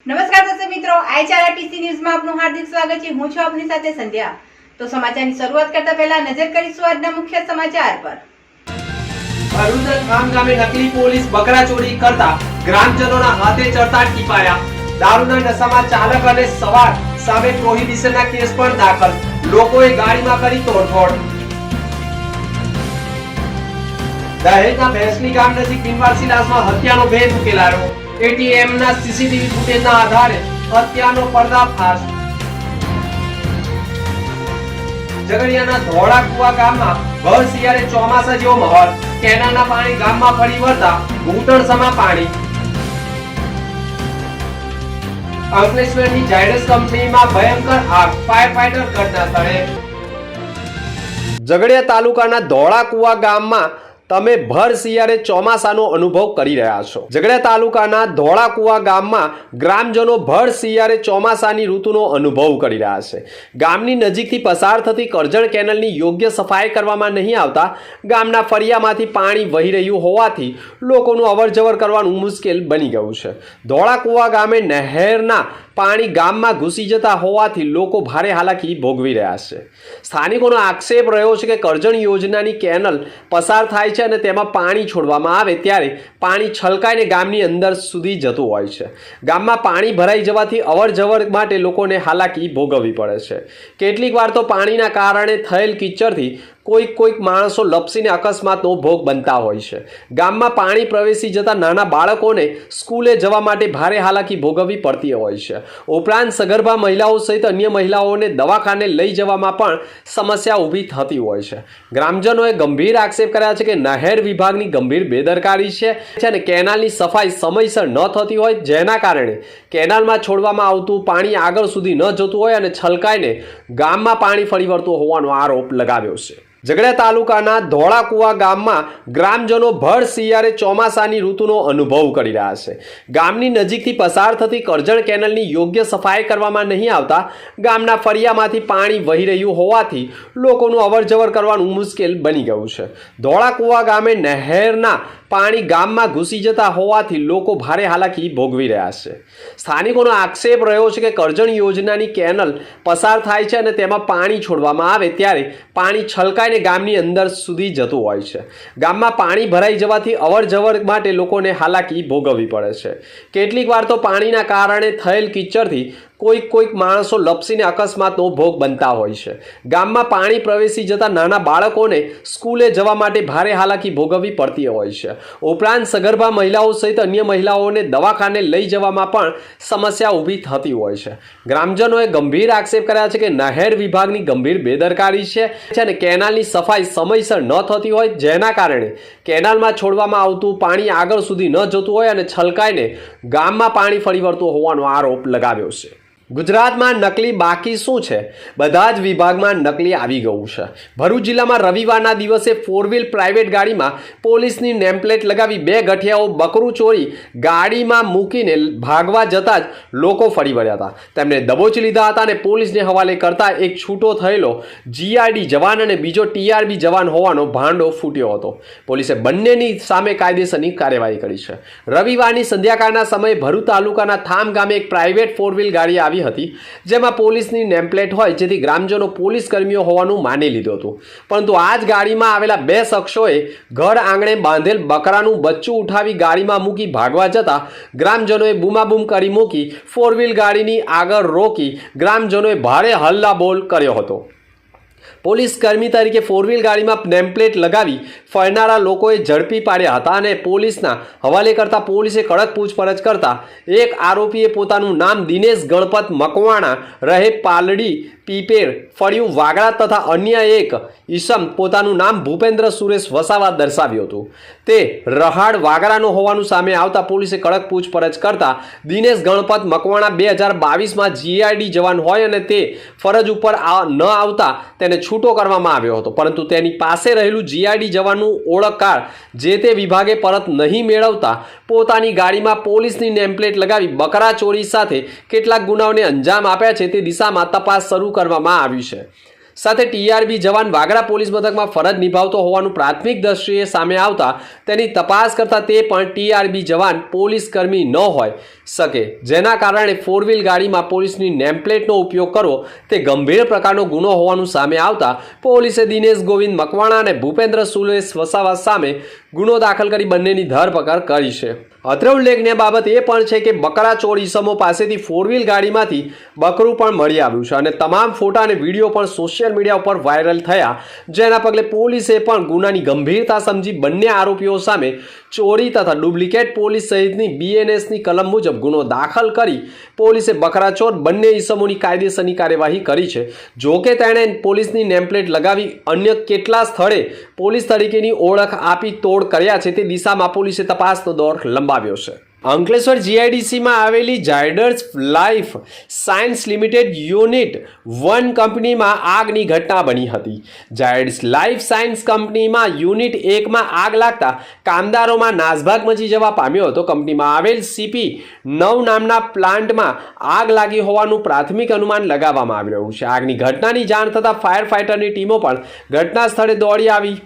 નમસ્કાર દર્શક મિત્રો, આઈઆરટીસી ન્યૂઝમાં આપનું હાર્દિક સ્વાગત છે। હું છું આપની સાથે સંધ્યા। તો સમાચારની શરૂઆત કરતા પહેલા નજર કરીશું આજના મુખ્ય સમાચાર પર। ભરૂચ ખામ ગામે નકલી પોલીસ બકરા ચોરી કરતા ગ્રામજનોના હાથે ચડતા ટીપાયા। દારૂના નશામાં ચાલક અને સવાર સામે પ્રોહિબિશનના કેસ પણ દાખલ। લોકોએ ગાડીમાં કરી તોડફોડ। દહેજના ભેંસલી ગામ નજીક બિનવારસી લાશમાં હત્યાનો ભેદ ઉકેલાયો। એટીએમના સીસીટીવી ફૂટેજના આધારે હત્યાનો પર્દાફાશ। ઝઘડિયાના ધોળા કુવા ગામમાં ભર શિયાળે ચોમાસા જેવો માહોલ। કેનાલના પાણી ગામમાં ફરી વળતા ઘૂંટણસમા પાણી। અંકલેશ્વરની ઝાયડસ કંપનીમાં ભયંકર આગ, ફાયર ફાઈટર ઘટના સ્થળે। ઝઘડિયા તાલુકાના ધોળા કુવા ગામમાં તમે ભર શિયાળે ચોમાસાનો અનુભવ કરી રહ્યા છો। ઝઘડિયા તાલુકાના ધોળા કુવા ગામમાં ગ્રામજનો ભર શિયાળે ચોમાસાની ઋતુનો અનુભવ કરી રહ્યા છે। ગામની નજીકથી પસાર થતી કરજણ કેનલની યોગ્ય સફાઈ કરવામાં નહીં આવતા ગામના ફળિયામાંથી પાણી વહી રહ્યું હોવાથી લોકોનું અવરજવર કરવાનું મુશ્કેલ બની ગયું છે। ધોળા કુવા ગામે નહેરના પાણી ગામમાં ઘૂસી જતા હોવાથી લોકો ભારે હાલાકી ભોગવી રહ્યા છે। સ્થાનિકોનો આક્ષેપ રહ્યો છે કે કરજણ યોજનાની કેનલ પસાર થાય છે અને તેમાં પાણી છોડવામાં આવે ત્યારે પાણી છલકાઈને ગામની અંદર સુધી જતું હોય છે। ગામમાં પાણી ભરાઈ જવાથી અવરજવર માટે લોકોને હાલાકી ભોગવવી પડે છે। કેટલીક વાર તો પાણીના કારણે થયેલ કિચડથી કોઈક માણસો લપસીને અકસ્માતનો ભોગ બનતા હોય છે। ગામમાં પાણી પ્રવેશી જતા નાના બાળકોને સ્કૂલે જવા માટે ભારે હાલાકી ભોગવવી પડતી હોય છે। ઉપરાંત સગર્ભા મહિલાઓ સહિત અન્ય મહિલાઓને દવાખાને લઈ જવામાં પણ સમસ્યા ઊભી થતી હોય છે। ગ્રામજનોએ ગંભીર આક્ષેપ કર્યા છે કે નહેર વિભાગની ગંભીર બેદરકારી છે અને કેનાલની સફાઈ સમયસર ન થતી હોય જેના કારણે કેનાલમાં છોડવામાં આવતું પાણી આગળ સુધી ન જતું હોય અને છલકાઈને ગામમાં પાણી ફરી વળતું હોવાનો આરોપ લગાવ્યો છે। ઝઘડિયા તાલુકાના ધોળા કુવા ગામમાં ગ્રામજનો ભર શિયાળે ચોમાસાની ઋતુનો અનુભવ કરી રહ્યા છે। ગામની નજીકથી પસાર થતી કરજણ કેનલની યોગ્ય સફાઈ કરવામાં નહીં આવતા ગામના ફળિયામાંથી પાણી વહી રહ્યું હોવાથી લોકોનું અવરજવર કરવાનું મુશ્કેલ બની ગયું છે। ધોળા કુવા ગામે નહેરના પાણી ગામમાં ઘૂસી જતા હોવાથી લોકો ભારે હાલાકી ભોગવી રહ્યા છે। સ્થાનિકોનો આક્ષેપ રહ્યો છે કે કરજણ યોજનાની કેનલ પસાર થાય છે અને તેમાં પાણી છોડવામાં આવે ત્યારે પાણી છલકાઈને ગામની અંદર સુધી જતું હોય છે। ગામમાં પાણી ભરાઈ જવાથી અવરજવર માટે લોકોને હાલાકી ભોગવવી પડે છે। કેટલીક વાર તો પાણીના કારણે થયેલ કિચડથી કોઈક માણસો લપસીને અકસ્માતનો ભોગ બનતા હોય છે। ગામમાં પાણી પ્રવેશી જતા નાના બાળકોને સ્કૂલે જવા માટે ભારે હાલાકી ભોગવવી પડતી હોય છે। ઉપરાંત સગર્ભા મહિલાઓ સહિત અન્ય મહિલાઓને દવાખાને લઈ જવામાં પણ સમસ્યા ઊભી થતી હોય છે। ગ્રામજનોએ ગંભીર આક્ષેપ કર્યા છે કે નહેર વિભાગની ગંભીર બેદરકારી છે અને કેનાલની સફાઈ સમયસર ન થતી હોય જેના કારણે કેનાલમાં છોડવામાં આવતું પાણી આગળ સુધી ન જતું હોય અને છલકાઈને ગામમાં પાણી ફરી વળતું હોવાનો આરોપ લગાવ્યો છે। ગુજરાતમાં નકલી બાકી શું છે? બધા જ વિભાગમાં નકલી આવી ગયું છે। ભરૂચ જિલ્લામાં રવિવારના દિવસે 4 વ્હીલ પ્રાઇવેટ ગાડીમાં પોલીસની નેમપ્લેટ લગાવી બે ગઠિયાઓ બકરું ચોરી ગાડીમાં મૂકીને ભાગવા જતાં જ લોકો ફરી વળ્યા હતા। તેમને દબોચી લીધા હતા અને પોલીસને હવાલે કરતા એક છૂટો થયેલો જીઆરડી જવાન અને બીજો ટીઆરબી જવાન હોવાનો ભાંડો ફૂટ્યો હતો। પોલીસે બંનેની સામે કાયદેસરની કાર્યવાહી કરી છે। રવિવારની સંધ્યાકાળના સમયે ભરૂચ તાલુકાના થામ ગામે એક પ્રાઇવેટ 4 વ્હીલ ગાડી આવી હતી જેમાં પોલીસની નેમપ્લેટ હોય જેથી ગ્રામજનો પોલીસ કર્મીઓ હોવાનું માની લીધું હતું, પરંતુ આ જ ગાડીમાં આવેલા બે શખ્સોએ ઘર આંગણે બાંધેલ બકરાનું બચ્ચું ઉઠાવી ગાડીમાં મૂકી ભાગવા જતા ગ્રામજનોએ બૂમાબૂમ કરી મૂકી 4 વ્હીલ ગાડીની આગળ રોકી ગ્રામજનોએ ભારે હલ્લાબોલ કર્યો હતો। પોલીસ કર્મી તરીકે 4 વ્હીલ ગાડીમાં નેમપ્લેટ લગાવી ફરનારા લોકોએ ઝડપી પાડ્યા હતા અને પોલીસના હવાલે કરતા પોલીસે કડક પૂછપરછ કરતા એક આરોપીએ પોતાનું નામ દિનેશ ગણપત મકવાણા રહે પાલડી પીપેર ફળિયું વાગડા તથા અન્ય એક ઈસમ પોતાનું નામ ભૂપેન્દ્ર સુરેશ વસાવા દર્શાવ્યું હતું। તે રહાડ વાગરાનો હોવાનું સામે આવતા પોલીસે કડક પૂછપરછ કરતા દિનેશ ગણપત મકવાણા 2022માં જીઆરડી જવાન હોય અને તે ફરજ ઉપર ન આવતા તેને છૂટો કરવામાં આવ્યો હતો, પરંતુ તેની પાસે રહેલું જીઆરડી જવાનનું ઓળખ કાર્ડ જે તે વિભાગે પરત નહીં મેળવતા પોતાની ગાડીમાં પોલીસની નેમપ્લેટ લગાવી બકરા ચોરી સાથે કેટલાક ગુનાઓને અંજામ આપ્યા છે તે દિશામાં તપાસ શરૂ કરવામાં આવી છે। સાથે ટીઆરબી જવાન વાગરા પોલીસ મથકમાં ફરજ નિભાવતો હોવાનું પ્રાથમિક દ્રષ્ટિએ સામે આવતા તેની તપાસ કરતા તે પણ ટીઆરબી જવાન પોલીસ કર્મી ન હોય શકે, જેના કારણે 4 વ્હીલ ગાડીમાં પોલીસની નેમપ્લેટનો ઉપયોગ કરવો તે ગંભીર પ્રકારનો ગુનો હોવાનું સામે આવતા પોલીસે દિનેશ ગોવિંદ મકવાણા અને ભૂપેન્દ્ર સુલેશ વસાવા સામે ગુનો દાખલ કરી બંનેની ધરપકડ કરી છે. અત્રે ઉલ્લેખનીય બાબત એ પણ છે કે બકરાચોર ઈસમો પાસેથી 4 વ્હીલ ગાડીમાંથી બકરું પણ મળી આવ્યું છે અને તમામ ફોટા અને વિડીયો પણ સોશિયલ મીડિયા ઉપર વાયરલ થયા, જેના પગલે પોલીસે પણ ગુનાની ગંભીરતા સમજી બંને આરોપીઓ સામે ચોરી તથા ડુપ્લિકેટ પોલીસ સહિતની BNSની કલમ મુજબ ગુનો દાખલ કરી પોલીસે બકરાચોર બંને ઈસમોની કાયદેસરની કાર્યવાહી કરી છે. જોકે તેણે પોલીસની નેમપ્લેટ લગાવી અન્ય કેટલા સ્થળે પોલીસ તરીકેની ઓળખ આપી તોડ કર્યા છે તે દિશામાં પોલીસે તપાસનો દોર લંબાવ્યો છે. અંકલેશ્વર GIDCમાં આવેલી Zydus life science limited unit 1 કંપનીમાં આગની ઘટના બની હતી. ઝાયડસ લાઈફ સાયન્સ કંપનીમાં યુનિટ 1માં આગ લાગતા કામદારોમાં નાસભાગ મચી જવા પામ્યો હતો. કંપનીમાં આવેલ CP9 નામના પ્લાન્ટમાં આગ લાગી હોવાનું પ્રાથમિક અનુમાન લગાવવામાં આવી રહ્યું છે. આગની ઘટનાની જાણ થતાં ફાયર ફાઇટરની ટીમો પણ ઘટના સ્થળે દોડી આવી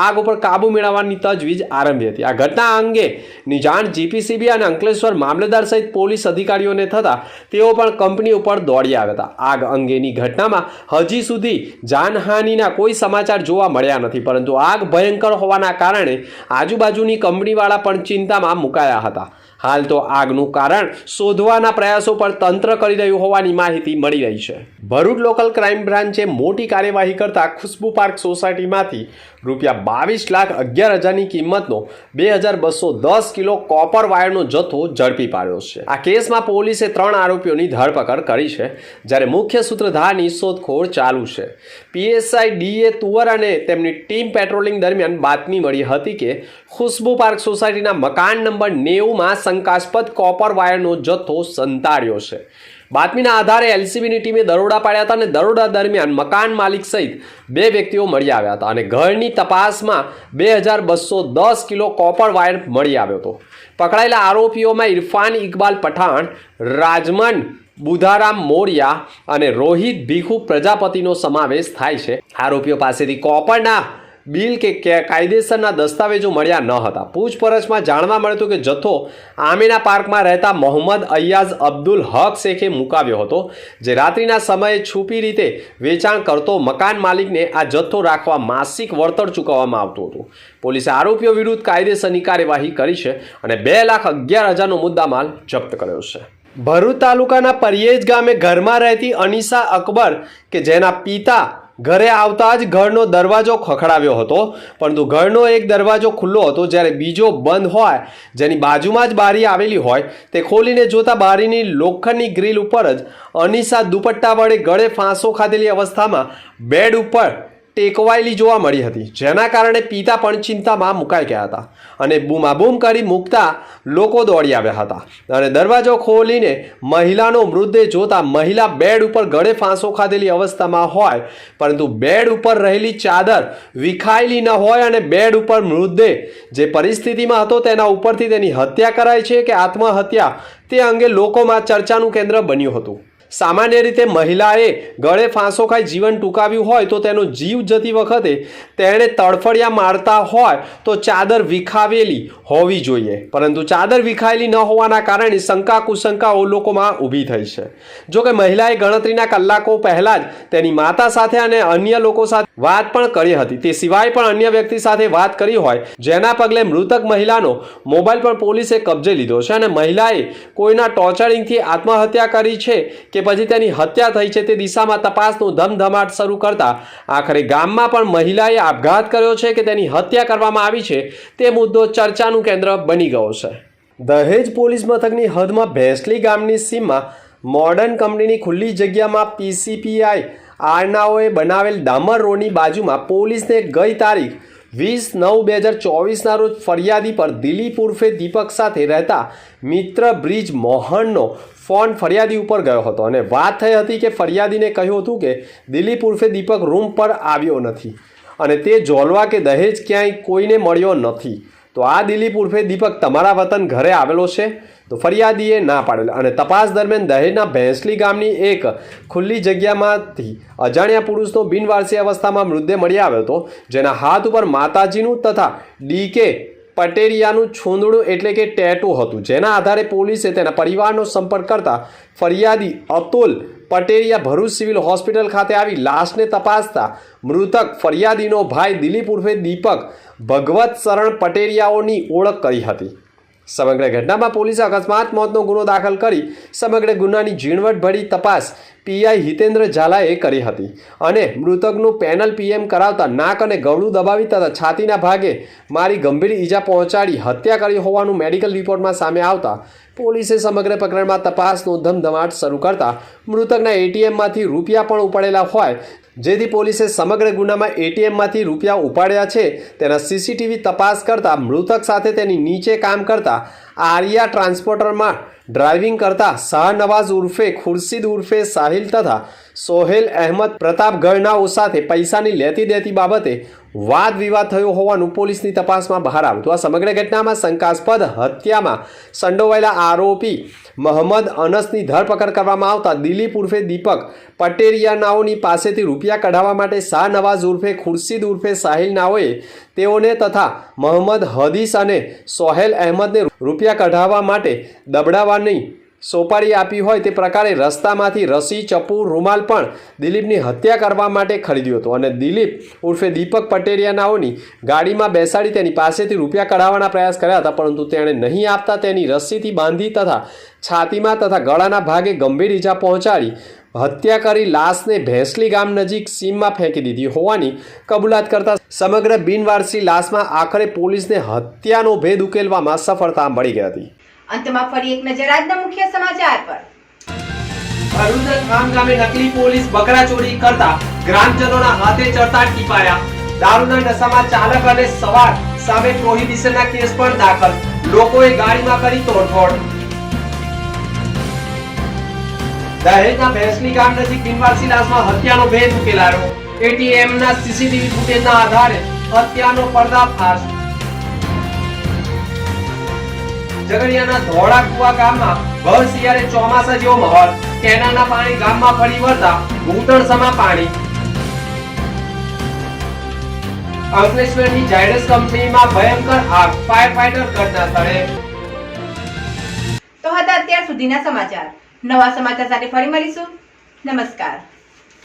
આગ ઉપર કાબુ મેળવવાની તજવીજ આરંભી હતી. આ ઘટના અંગેની જાણ GPCB અને અંકલેશ્વર મામલતદાર સહિત પોલીસ અધિકારીઓને થતાં તેઓ પણ કંપની ઉપર દોડી આવ્યા હતા. આગ અંગેની ઘટનામાં હજી સુધી જાનહાનિના કોઈ સમાચાર જોવા મળ્યા નથી, પરંતુ આગ ભયંકર હોવાના કારણે આજુબાજુની કંપનીવાળા પણ ચિંતામાં મુકાયા હતા. હાલ તો આગનું કારણ શોધવાના પ્રયાસો પર તંત્ર કરી રહ્યું હોવાની માહિતી મળી રહી છે. ભરૂચ લોકલ ક્રાઇમ બ્રાન્ચે મોટી કાર્યવાહી કરતા ખુશ્બુ પાર્ક સોસાયટીમાંથી ₹22,11,000ની કિંમતનો 2210 કિલો કોપર વાયરનો જથ્થો ઝડપી પાડ્યો છે. આ કેસમાં પોલીસે 3 આરોપીઓની ધરપકડ કરી છે, જ્યારે મુખ્ય સૂત્રધારની શોધખોળ ચાલુ છે. PSI DA તુવર અને તેમની ટીમ પેટ્રોલિંગ દરમિયાન બાતમી મળી હતી કે ખુશ્બુ પાર્ક સોસાયટીના મકાન નંબર 90માં શંકાસ્પદ કોપર વાયરનો જથ્થો સંતાડ્યો છે. બાતમીના આધારે LCBની ટીમે દરોડા પાડ્યા હતા અને દરોડા દરમિયાન મકાન માલિક સહિત 2 વ્યક્તિઓ મળી આવ્યા હતા અને ઘરની તપાસમાં 2210 કિલો કોપર વાયર મળી આવ્યો હતો. પકડાયેલા આરોપીઓમાં ઇરફાન ઇકબાલ પઠાણ, રાજમન બુધારામ મોરિયા અને રોહિત ભીખુ પ્રજાપતિનો સમાવેશ થાય છે. આરોપીઓ પાસેથી કોપરના બિલ કે કાયદેસરના દસ્તાવેજો મળ્યા ન હતા. પૂછપરછમાં જાણવા મળ્યું કે જથ્થો આમીના પાર્કમાં રહેતા મોહમ્મદ અય્યાઝ અબ્દુલ હક શેખે મુકાવ્યો હતો, જે રાત્રિના સમયે છુપી રીતે વેચાણ કરતો મકાન માલિકને આ જથ્થો રાખવા માસિક વળતર ચૂકવવામાં આવતું હતું. પોલીસે આરોપીઓ વિરુદ્ધ કાયદેસરની કાર્યવાહી કરી છે અને 2,11,000નો મુદ્દામાલ જપ્ત કર્યો છે. ભરૂચ તાલુકાના પરિયેજ ગામે ઘરમાં રહેતી અનીસા અકબર કે જેના પિતા ઘરે આવતા જ ઘરનો દરવાજો ખખડાવ્યો હતો, પરંતુ ઘરનો એક દરવાજો ખુલ્લો હતો જ્યારે બીજો બંધ હોય, જેની બાજુમાં જ બારી આવેલી હોય તે ખોલીને જોતા બારીની લોખંડની ગ્રીલ ઉપર જ અનીસા દુપટ્ટા વડે ગળે ફાંસો ખાધેલી અવસ્થામાં બેડ ઉપર ટેકવાયેલી જોવા મળી હતી, જેના કારણે પિતા પણ ચિંતામાં મુકાઈ ગયા હતા અને બૂમાબૂમ કરી મૂકતા લોકો દોડી આવ્યા હતા અને દરવાજો ખોલીને મહિલાનો મૃતદેહ જોતા મહિલા બેડ ઉપર ગળે ફાંસો ખાધેલી અવસ્થામાં હોય, પરંતુ બેડ ઉપર રહેલી ચાદર વિખાયેલી ન હોય અને બેડ ઉપર મૃતદેહ જે પરિસ્થિતિમાં હતો તેના ઉપરથી તેની હત્યા કરાઈ છે કે આત્મહત્યા તે અંગે લોકોમાં ચર્ચાનું કેન્દ્ર બન્યું હતું. સામાન્ય રીતે મહિલાએ ગળે ફાંસો ખાઈ જીવન ટૂંકાવ્યું હોય તો તેનો જીવ જતી વખતે તેણે તડફડિયા મારતા હોય તો ચાદર વિખાવેલી હોવી જોઈએ, પરંતુ ચાદર વિખાયેલી ન હોવાના કારણે શંકા કુશંકાઓ લોકોમાં ઊભી થઈ છે. જોકે મહિલાએ ગણતરીના કલાકો પહેલાં જ તેની માતા સાથે અને અન્ય લોકો સાથે વાત પણ કરી હતી. તે સિવાય પણ અન્ય વ્યક્તિ સાથે વાત કરી હોય, જેના પગલે મૃતક મહિલાનો મોબાઈલ પણ પોલીસે કબજે લીધો છે અને મહિલાએ કોઈના ટોર્ચરિંગથી આત્મહત્યા કરી છે કે પછી તેની હત્યા થઈ છે તે દિશામાં તપાસનો ધમધમાટ શરૂ કરતા આખરે ગામમાં પણ મહિલાએ આપઘાત કર્યો છે કે તેની હત્યા કરવામાં આવી છે તે મુદ્દો ચર્ચાનું કેન્દ્ર બની ગયો છે. દહેજ પોલીસ મથકની હદમાં ભેંસલી ગામની સીમમાં મોડર્ન કંપનીની ખુલ્લી જગ્યામાં PCPI આરનાઓએ બનાવેલ ડામર રોડની બાજુમાં પોલીસને ગઈ તારીખ 20/9/2024ના રોજ ફરિયાદી પર દિલીપ ઉર્ફે દીપક સાથે રહેતા મિત્ર બ્રિજ મોહનનો ફોન ફરિયાદી ઉપર ગયો હતો અને વાત થઈ હતી કે ફરિયાદીને કહ્યું હતું કે દિલીપ ઉર્ફે દીપક રૂમ પર આવ્યો નથી અને તે જોલવા કે દહેજ ક્યાંય કોઈને મળ્યો નથી, તો આ દિલીપ ઉર્ફે દીપક તમારા વતન ઘરે આવેલો છે? તો ફરિયાદીએ ના પાડેલ અને તપાસ દરમિયાન દહેજના ભેંસલી ગામની એક ખુલ્લી જગ્યામાંથી અજાણ્યા પુરુષનો બિનવારસી અવસ્થામાં મૃતદેહ મળી આવ્યો હતો, જેના હાથ ઉપર માતાજીનું તથા ડીકે પટેરિયાનું છોંદડું એટલે કે ટેટુ હતું, જેના આધારે પોલીસે તેના પરિવારનો સંપર્ક કરતા ફરિયાદી અતુલ પટેરિયા ભરૂચ સિવિલ હોસ્પિટલ ખાતે આવી લાશને તપાસતા મૃતક ફરિયાદીનો ભાઈ દિલીપ ઉર્ફે દીપક ભગવત શરણ પટેરિયાઓની ઓળખ કરી હતી. સમગ્ર ઘટનામાં પોલીસે અકસ્માત મોતનો ગુનો દાખલ કરી સમગ્ર ગુનાની ઝીણવટભરી તપાસ પીઆઈ હિતેન્દ્ર ઝાલાએ કરી હતી અને મૃતકનું પેનલ પીએમ કરાવતા નાક અને ગળું દબાવી તથા છાતીના ભાગે મારી ગંભીર ઈજા પહોંચાડી હત્યા કરી હોવાનું મેડિકલ રિપોર્ટમાં સામે આવતા પોલીસે સમગ્ર પ્રકરણમાં તપાસનો ધમધમાટ શરૂ કરતા મૃતકના એટીએમમાંથી રૂપિયા પણ ઉપાડેલા હોય, જેથી પોલીસે સમગ્ર ગુનામાં એટીએમમાંથી રૂપિયા ઉપાડ્યા છે તેના સીસીટીવી તપાસ કરતા મૃતક સાથે તેની નીચે કામ કરતા આર્યા ટ્રાન્સપોર્ટરમાં ડ્રાઇવિંગ કરતા શાહનવાઝ ઉર્ફે ખુરશીદ ઉર્ફે સાહિલ તથા સોહેલ અહેમદ પ્રતાપગઢનાઓ સાથે પૈસાની લેતી દેતી બાબતે વાદ વિવાદ થયો હોવાનું પોલીસની તપાસમાં બહાર આવ્યું હતું. આ સમગ્ર ઘટનામાં શંકાસ્પદ હત્યામાં સંડોવાયેલા આરોપી મોહમ્મદ અનસની ધરપકડ કરવામાં આવતા દિલીપ ઉર્ફે દીપક પટેરિયાનાઓની પાસેથી રૂપિયા કઢાવવા માટે શાહનવાઝ ઉર્ફે ખુરશીદ ઉર્ફે સાહિલ નાઓએ તેઓને તથા મોહમ્મદ હદીસ અને સોહેલ અહેમદને રૂપિયા કઢાવવા માટે દબડાવવાની સોપારી આપી હોય તે પ્રકારે રસ્તામાંથી રસી, ચપ્પુ, રૂમાલ પણ દિલીપની હત્યા કરવા માટે ખરીદ્યો હતો અને દિલીપ ઉર્ફે દીપક પટેરિયાનાઓની ગાડીમાં બેસાડી તેની પાસેથી રૂપિયા કઢાવવાના પ્રયાસ કર્યા હતા, પરંતુ તેણે નહીં આપતા તેની રસ્સીથી બાંધી તથા છાતીમાં તથા ગળાના ભાગે ગંભીર ઈજા પહોંચાડી હત્યા કરી લાશને ભેંસલી ગામ નજીક સીમમાં ફેંકી દીધી હોવાની કબૂલાત કરતા સમગ્ર બિનવારસી લાશમાં આખરે પોલીસને હત્યાનો ભેદ ઉકેલવામાં સફળતા મળી ગઈ હતી. અંતમાં ફરી એક નજર આજના મુખ્ય સમાચાર પર. ભરૂચના ખામ ગામે નકલી પોલીસ બકરા ચોરી કરતા ગ્રામજનોના હાથે ચડતા ટીપાયા. દારૂના નશામાં ચાલક અને સવાર સામે પ્રોહિબિશનના કેસ પણ દાખલ. લોકોએ ગાડીમાં કરી તોડફોડ. દહેજના ભેંસલી ગામ નજીક બિનવારસી લાશમાં હત્યાનો ભેદ ઉકેલાયો. એટીએમના સીસીટીવી ફૂટેજના આધારે હત્યાનો પર્દાફાશ. ઝઘડિયાના ધોળા કુવા ગામમાં ભર શિયાળે ચોમાસા જેવો માહોલ. કેનાલના પાણી ગામમાં ફરી વળતા ઘૂંટણસમાં પાણી. અંકલેશ્વરની ઝાયડસ કંપનીમાં ભયંકર આગ, ફાયર ફાઈટર ઘટના સ્થળે. તો હતા અત્યાર સુધીના સમાચાર. નવા સમાચાર સાથે ફરી મળીશું. નમસ્કાર.